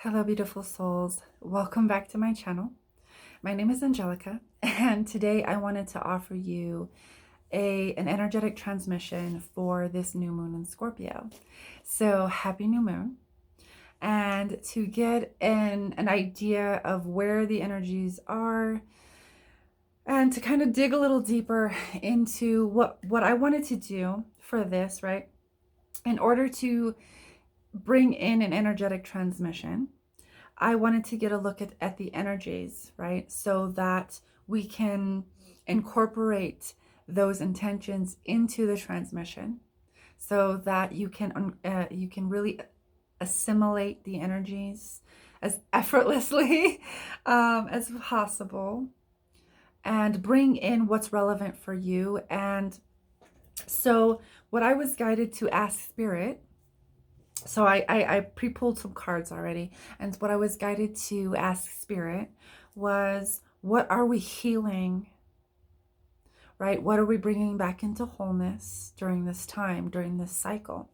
Hello, beautiful souls. Welcome back to my channel. My name is Angelica, and today I wanted to offer you an energetic transmission for this new moon in Scorpio. So happy new moon. And to get an idea of where the energies are and to kind of dig a little deeper into what I wanted to do for this, right? In order to bring in an energetic transmission, I wanted to get a look at the energies, right? So that we can incorporate those intentions into the transmission so that you can really assimilate the energies as effortlessly as possible and bring in what's relevant for you. And so what I was guided to ask Spirit, so I pre-pulled some cards already, and what I was guided to ask Spirit was, what are we healing, right? What are we bringing back into wholeness during this time, during this cycle,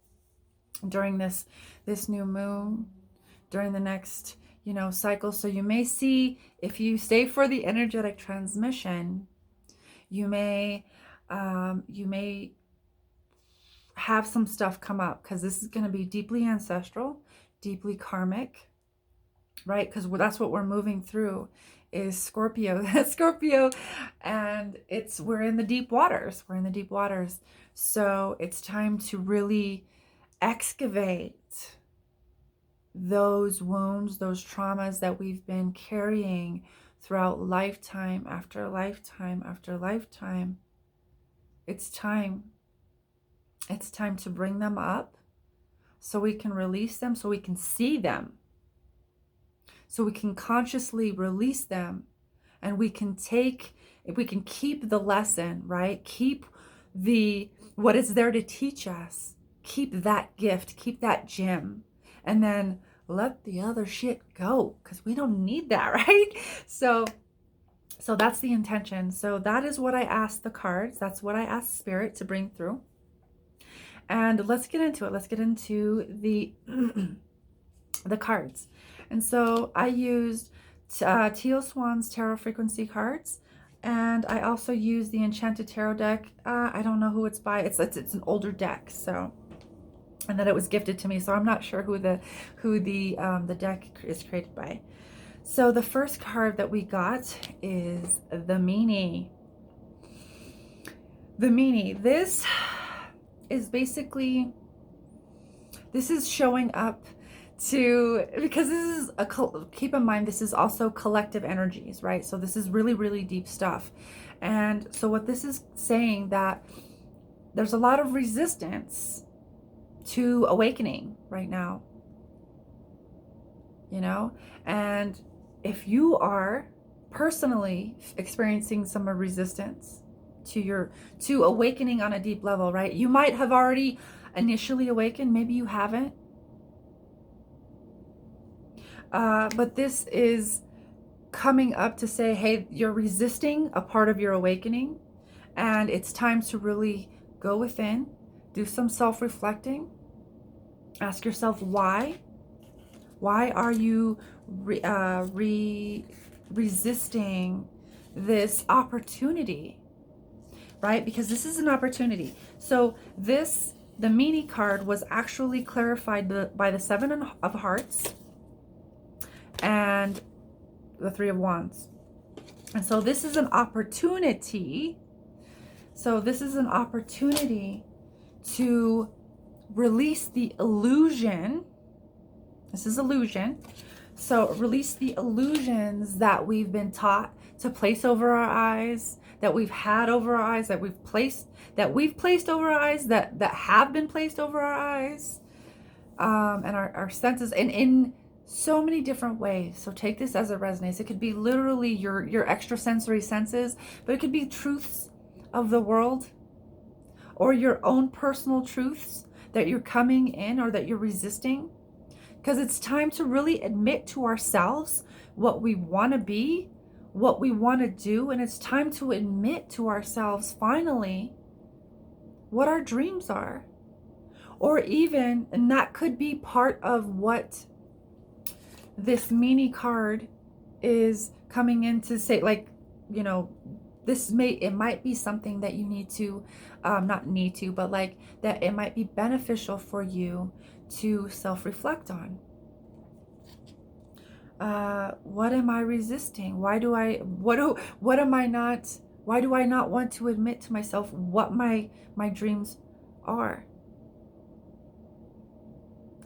during this new moon, during the next, cycle? So you may see, if you stay for the energetic transmission, you may have some stuff come up, because this is going to be deeply ancestral, deeply karmic, right? Because that's what we're moving through is Scorpio. Scorpio, and we're in the deep waters. We're in the deep waters. So it's time to really excavate those wounds, those traumas that we've been carrying throughout lifetime after lifetime after lifetime. It's time to bring them up so we can release them, so we can see them, so we can consciously release them, and we can keep the lesson, right? Keep what is there to teach us. Keep that gift, keep that gem, and then let the other shit go, because we don't need that, right? So that's the intention. So that is what I asked the cards. That's what I asked Spirit to bring through. And let's get into it. Let's get into the the cards. And so I used Teal Swan's Tarot Frequency cards, and I also used the Enchanted Tarot deck. I don't know who it's by. It's an older deck, so, and that it was gifted to me. So I'm not sure who the deck is created by. So the first card that we got is the Meanie. The Meanie. This is basically, this is showing up to, because this is keep in mind, this is also collective energies, right? So this is really, really deep stuff. And so what this is saying, that there's a lot of resistance to awakening right now, and if you are personally experiencing some resistance to awakening on a deep level, right? You might have already initially awakened, maybe you haven't. But this is coming up to say, hey, you're resisting a part of your awakening, and it's time to really go within, do some self-reflecting, ask yourself why. Why are you resisting this opportunity? Right? Because this is an opportunity. So the Meanie card was actually clarified by the Seven of Hearts and the Three of Wands. And so this is an opportunity. So this is an opportunity to release the illusion. This is illusion. So release the illusions that we've been taught to place over our eyes, that we've had over our eyes, that we've placed over our eyes, that have been placed over our eyes, and our senses, and in so many different ways. So take this as it resonates. It could be literally your extrasensory senses, but it could be truths of the world, or your own personal truths that you're coming in or that you're resisting. Because it's time to really admit to ourselves what we want to be, what we want to do, and it's time to admit to ourselves finally what our dreams are. Or even, and that could be part of what this Meanie card is coming in to say, like, you know, it might be something that you need to, not need to, but like that it might be beneficial for you to self-reflect on. What am I resisting? Why do I not want to admit to myself what my dreams are?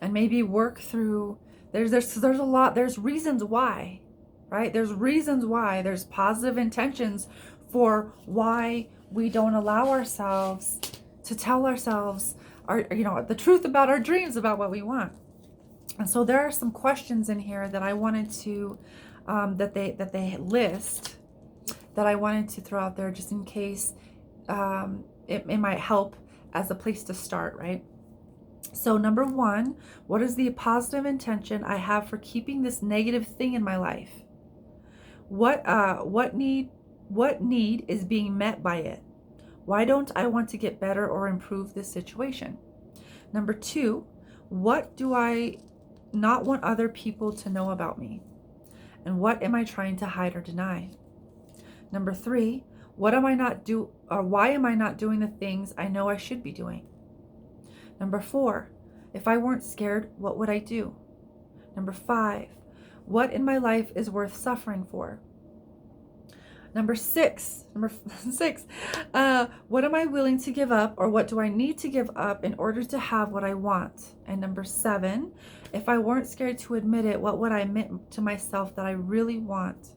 And maybe work through, there's a lot, there's reasons why, right? There's reasons why, there's positive intentions for why we don't allow ourselves to tell ourselves the truth about our dreams, about what we want. And so there are some questions in here that I wanted to, that they list, that I wanted to throw out there just in case it might help as a place to start, right? So number one, what is the positive intention I have for keeping this negative thing in my life? What need is being met by it? Why don't I want to get better or improve this situation? Number two, what do I not want other people to know about me? And what am I trying to hide or deny? Number three, why am I not doing the things I know I should be doing? Number four, if I weren't scared, what would I do? Number five, what in my life is worth suffering for? Number six, what am I willing to give up, or what do I need to give up in order to have what I want? And number seven, if I weren't scared to admit it, what would I admit to myself that I really want?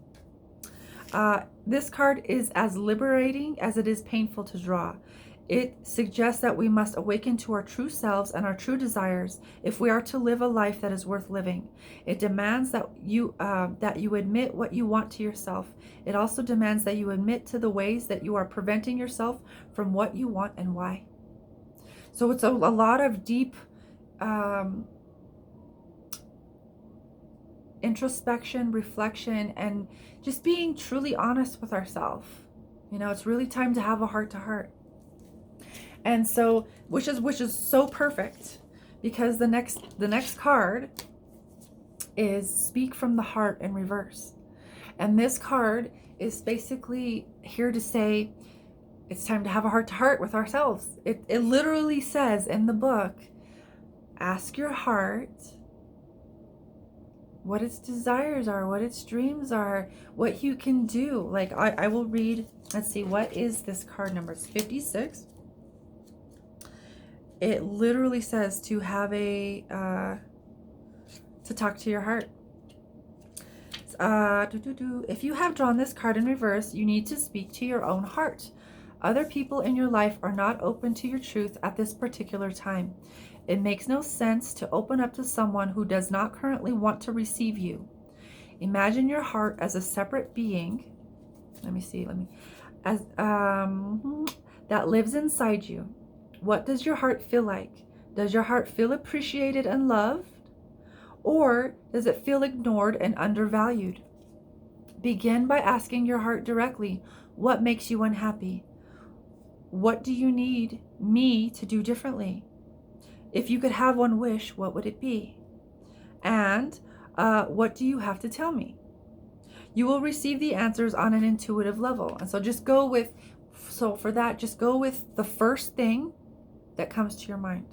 This card is as liberating as it is painful to draw. It suggests that we must awaken to our true selves and our true desires if we are to live a life that is worth living. It demands that you admit what you want to yourself. It also demands that you admit to the ways that you are preventing yourself from what you want and why. So it's a lot of deep introspection, reflection, and just being truly honest with ourselves. It's really time to have a heart-to-heart. And so, which is so perfect, because the next card is Speak from the Heart in reverse. And this card is basically here to say it's time to have a heart-to-heart with ourselves. It literally says in the book, ask your heart what its desires are, what its dreams are, what you can do. Like I will read, let's see, what is this card number? It's 56. It literally says to have to talk to your heart. If you have drawn this card in reverse, you need to speak to your own heart. Other people in your life are not open to your truth at this particular time. It makes no sense to open up to someone who does not currently want to receive you. Imagine your heart as a separate being. That lives inside you. What does your heart feel like? Does your heart feel appreciated and loved? Or does it feel ignored and undervalued? Begin by asking your heart directly, what makes you unhappy? What do you need me to do differently? If you could have one wish, what would it be? And what do you have to tell me? You will receive the answers on an intuitive level. And so just go with the first thing that comes to your mind.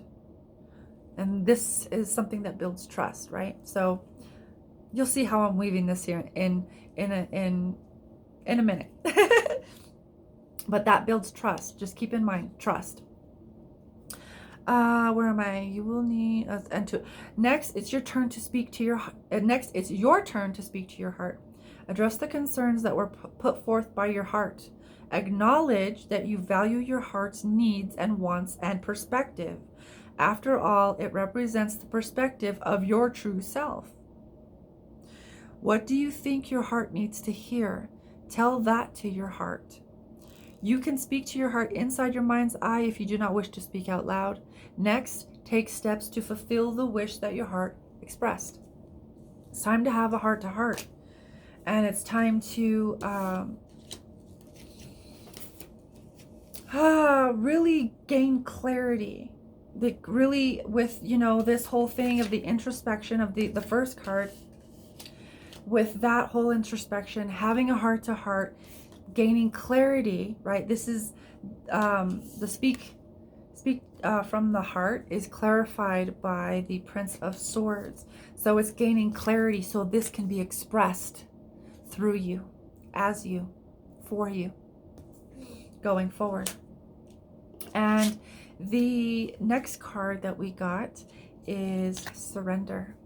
And this is something that builds trust, right? So you'll see how I'm weaving this here in a minute. But that builds trust. Just keep in mind, trust. Where am I? You will need next. It's your turn to speak to your heart. Address the concerns that were put forth by your heart. Acknowledge that you value your heart's needs and wants and perspective. After all, it represents the perspective of your true self. What do you think your heart needs to hear? Tell that to your heart. You can speak to your heart inside your mind's eye if you do not wish to speak out loud. Next, take steps to fulfill the wish that your heart expressed. It's time to have a heart-to-heart. And it's time to really gain clarity. Really with, this whole thing of the introspection of the first card. with that whole introspection, having a heart to heart, gaining clarity, right? This is the speak from the heart is clarified by the Prince of Swords. So it's gaining clarity so this can be expressed through you, as you, for you, going forward. And the next card that we got is surrender.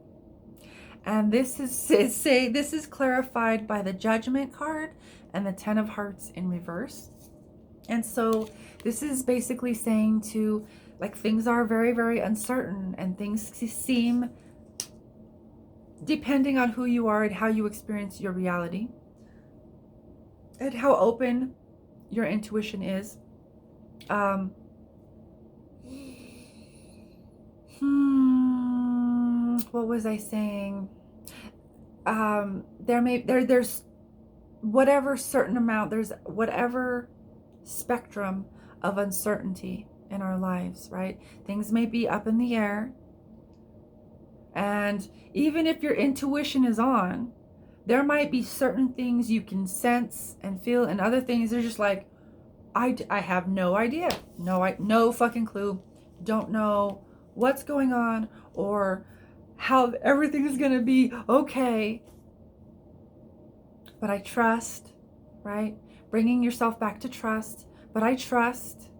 And this is clarified by the Judgment card and the Ten of Hearts in reverse. And so this is basically saying to, like, things are very, very uncertain, and things seem, depending on who you are and how you experience your reality and how open your intuition is. What was I saying? There's whatever certain amount, there's whatever spectrum of uncertainty in our lives, right? Things may be up in the air. And even if your intuition is on, there might be certain things you can sense and feel, and other things are just like, I have no idea. No fucking clue. Don't know what's going on or how everything is going to be okay. But I trust, right? Bringing yourself back to trust. But I trust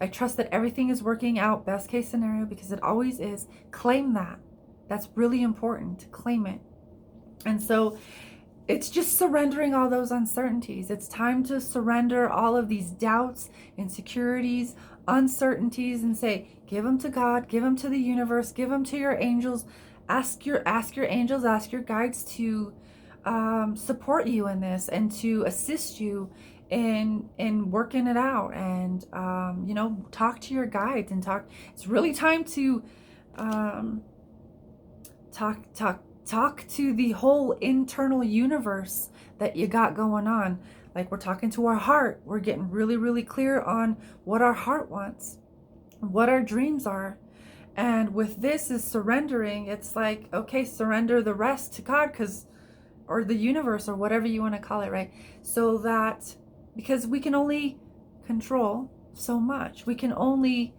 that everything is working out, best case scenario, because it always is. Claim that. That's really important, to claim it. And so it's just surrendering all those uncertainties. It's time to surrender all of these doubts, insecurities, uncertainties, and say, give them to God, give them to the universe, give them to your angels. Ask your angels, ask your guides to support you in this and to assist you in working it out. And talk to your guides and talk. It's really time to talk to the whole internal universe that you got going on. Like, we're talking to our heart. We're getting really, really clear on what our heart wants, what our dreams are. And with this is surrendering. It's like, okay, surrender the rest to God, or the universe, or whatever you want to call it, right? So that, because we can only control so much. We can only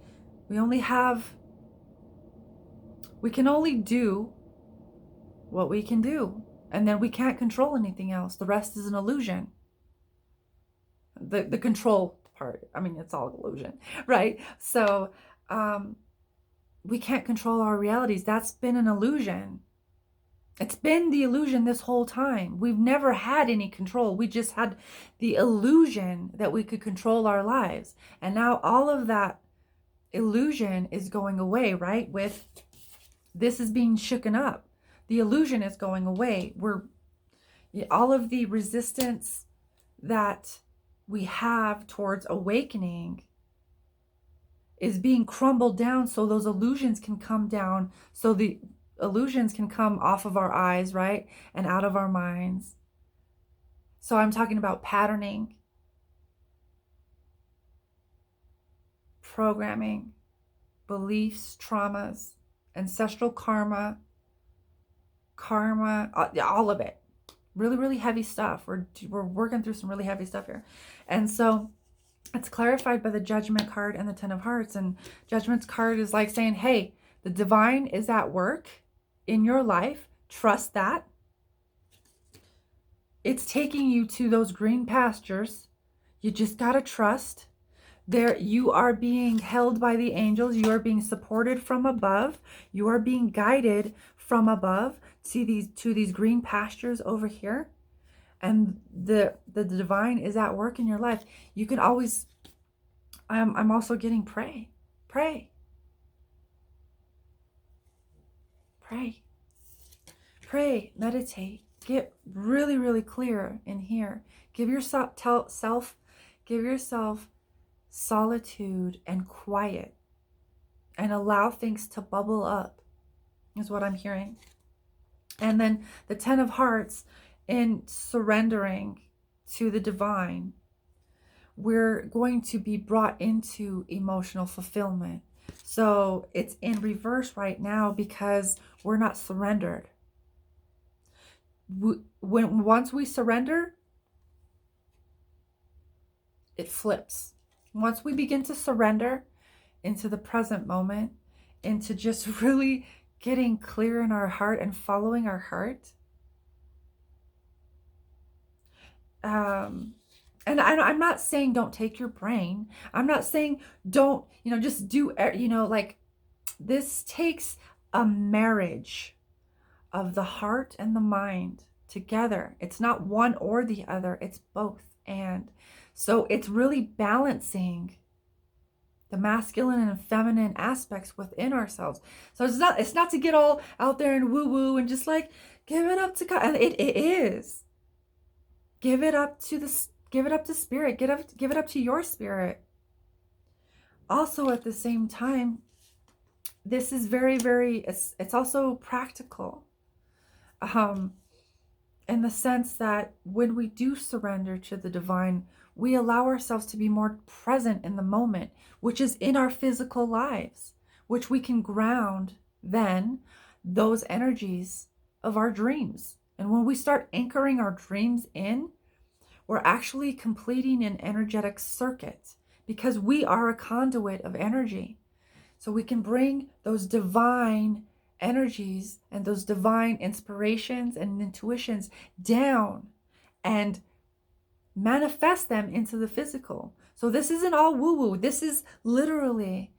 do what we can do, and then we can't control anything else. The rest is an illusion. The control part, I mean, it's all illusion, right? So we can't control our realities. That's been an illusion. It's been the illusion this whole time. We've never had any control. We just had the illusion that we could control our lives. And now all of that illusion is going away, right? With this is being shooken up. The illusion is going away. All of the resistance that we have towards awakening is being crumbled down, so those illusions can come down, so the illusions can come off of our eyes, right? And out of our minds. So I'm talking about patterning, programming, beliefs, traumas, ancestral karma, all of it. Really, really heavy stuff. We're working through some really heavy stuff here. And so it's clarified by the Judgment card and the Ten of Hearts. And Judgment's card is like saying, hey, the divine is at work in your life. Trust that. It's taking you to those green pastures. You just got to trust. There, you are being held by the angels. You are being supported from above. You are being guided from above to these green pastures over here. And the divine is at work in your life. You can always, I'm also getting pray, meditate, get really, really clear in here. Give yourself solitude and quiet, and allow things to bubble up, is what I'm hearing. And then the Ten of Hearts, in surrendering to the divine, we're going to be brought into emotional fulfillment. So it's in reverse right now because we're not surrendered. once we surrender, it flips. Once we begin to surrender into the present moment, into just really getting clear in our heart and following our heart. And I'm not saying don't take your brain. I'm not saying don't, just do, like this takes a marriage of the heart and the mind together. It's not one or the other, it's both. And so it's really balancing the masculine and feminine aspects within ourselves. So it's not to get all out there and woo woo and just like give it up to God. It is. Give it up to spirit. Give it up to your spirit. Also at the same time, this is very, very, it's also practical. In the sense that when we do surrender to the divine, we allow ourselves to be more present in the moment, which is in our physical lives, which we can ground then those energies of our dreams. And when we start anchoring our dreams in, we're actually completing an energetic circuit because we are a conduit of energy. So we can bring those divine energies and those divine inspirations and intuitions down and manifest them into the physical. So this isn't all woo-woo. This is literally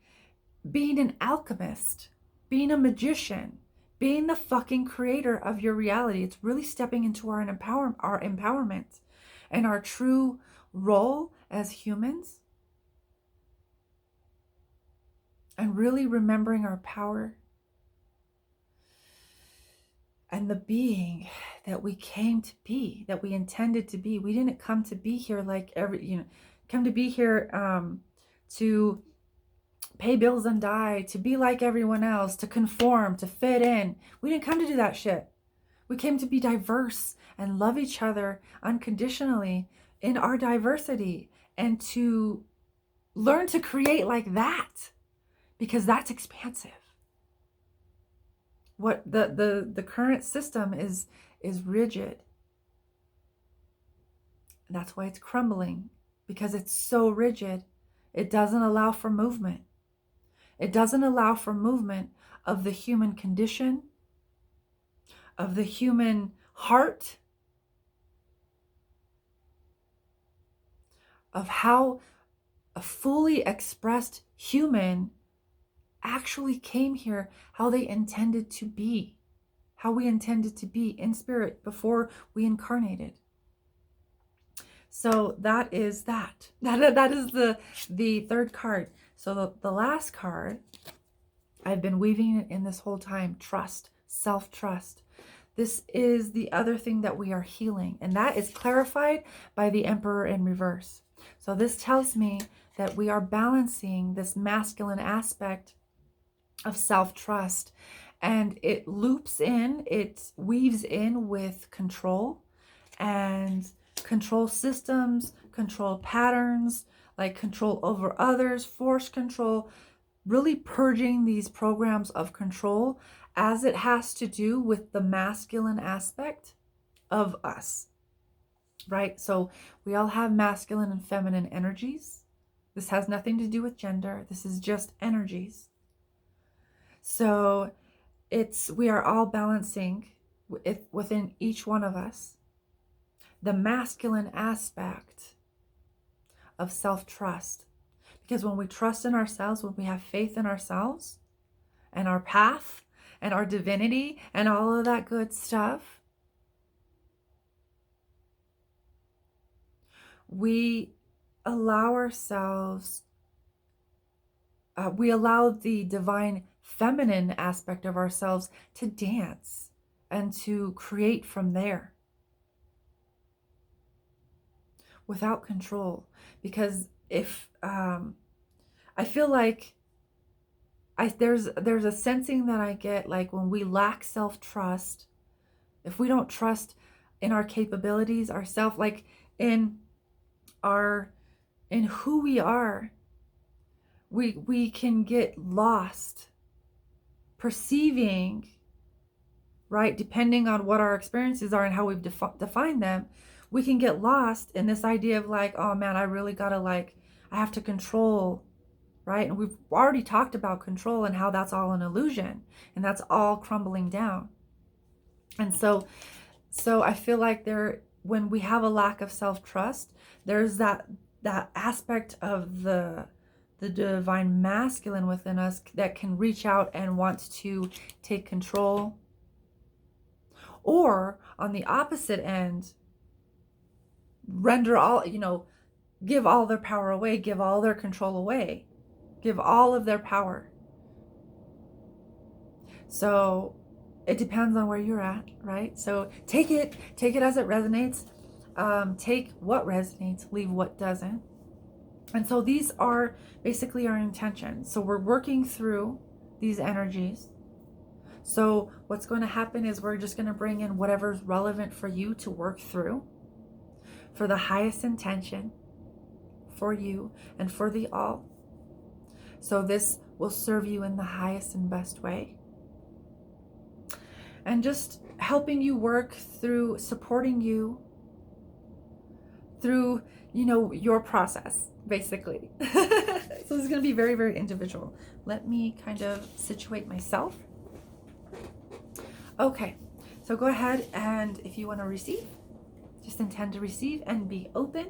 being an alchemist, being a magician, being the fucking creator of your reality. It's really stepping into our empowerment and our true role as humans, and really remembering our power and the being that we came to be, that we intended to be. We didn't come to be here like come to be here to pay bills and die, to be like everyone else, to conform, to fit in. We didn't come to do that shit. We came to be diverse and love each other unconditionally in our diversity, and to learn to create like that, because that's expansive. What the current system is rigid. That's why it's crumbling, because it's so rigid. It doesn't allow for movement. It doesn't allow for movement of the human condition, of the human heart, of how a fully expressed human actually came here, how they intended to be, how we intended to be in spirit before we incarnated. So that is that. That is the third card. So the last card, I've been weaving it in this whole time, trust, self-trust. This is the other thing that we are healing, and that is clarified by the Emperor in reverse. So this tells me that we are balancing this masculine aspect of self-trust, and it loops in, it weaves in with control and control systems, control patterns, like control over others, force control, really purging these programs of control as it has to do with the masculine aspect of us, right? So we all have masculine and feminine energies. This has nothing to do with gender. This is just energies. So we are all balancing within each one of us the masculine aspect of self-trust. Because when we trust in ourselves, when we have faith in ourselves and our path and our divinity and all of that good stuff, we allow ourselves, we allow the divine feminine aspect of ourselves to dance and to create from there without control. Because if I feel like there's a sensing that I get, like when we lack self-trust, if we don't trust in our capabilities, ourself, like in who we are, we can get lost perceiving right? Depending on what our experiences are and how we've defined them, we can get lost in this idea of like, oh man, I really gotta like, I have to control, right? And we've already talked about control and how that's all an illusion and that's all crumbling down. And so I feel like when we have a lack of self-trust, there's that aspect of the divine masculine within us that can reach out and wants to take control, or on the opposite end, render all, give all their power away, give all their control away, give all of their power. So it depends on where you're at, right? So take it as it resonates. Take what resonates, leave what doesn't. And so these are basically our intentions. So we're working through these energies. So what's going to happen is we're just going to bring in whatever's relevant for you to work through for the highest intention for you and for the all. So this will serve you in the highest and best way. And just helping you work through, supporting you through, your process, basically. So this is going to be very, very individual. Let me kind of situate myself. Okay, so go ahead, and if you want to receive, just intend to receive and be open.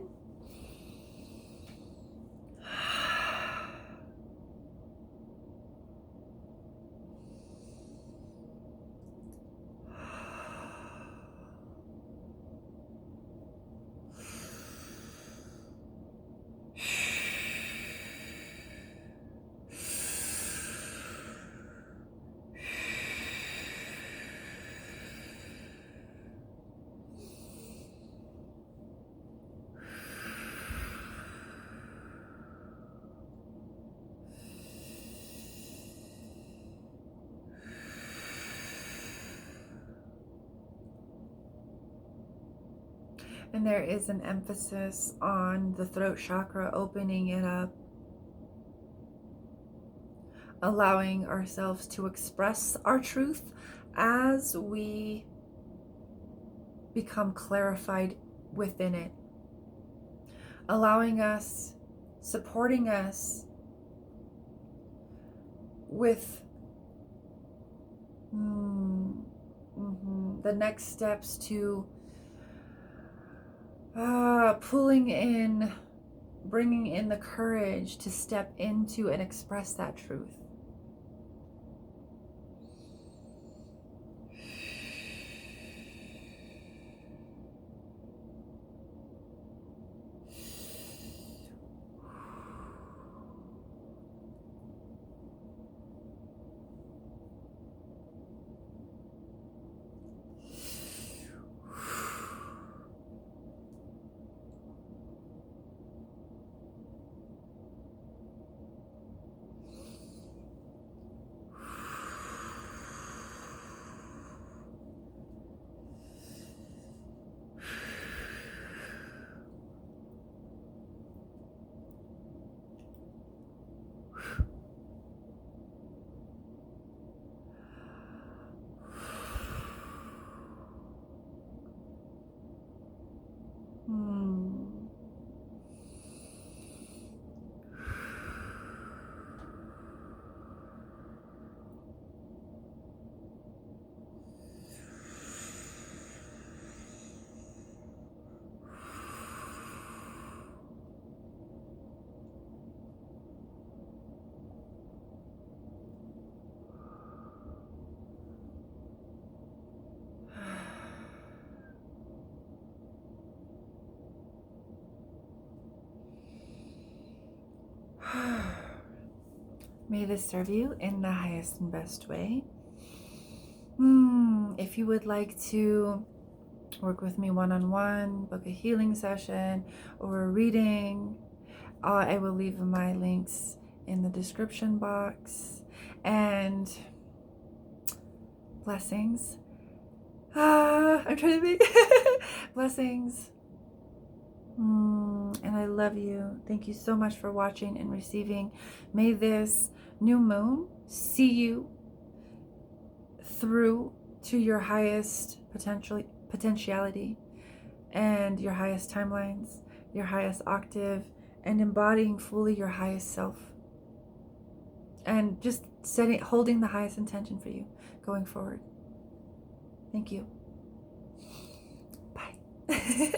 And there is an emphasis on the throat chakra, opening it up, allowing ourselves to express our truth as we become clarified within it, allowing us, supporting us with the next steps to pulling in, bringing in the courage to step into and express that truth. May this serve you in the highest and best way. If you would like to work with me one-on-one, book a healing session or a reading, I will leave my links in the description box. And blessings. I'm trying to think. Blessings. And I love you. Thank you so much for watching and receiving. May this new moon see you through to your highest potentiality and your highest timelines, your highest octave, and embodying fully your highest self. And just holding the highest intention for you going forward. Thank you. Bye.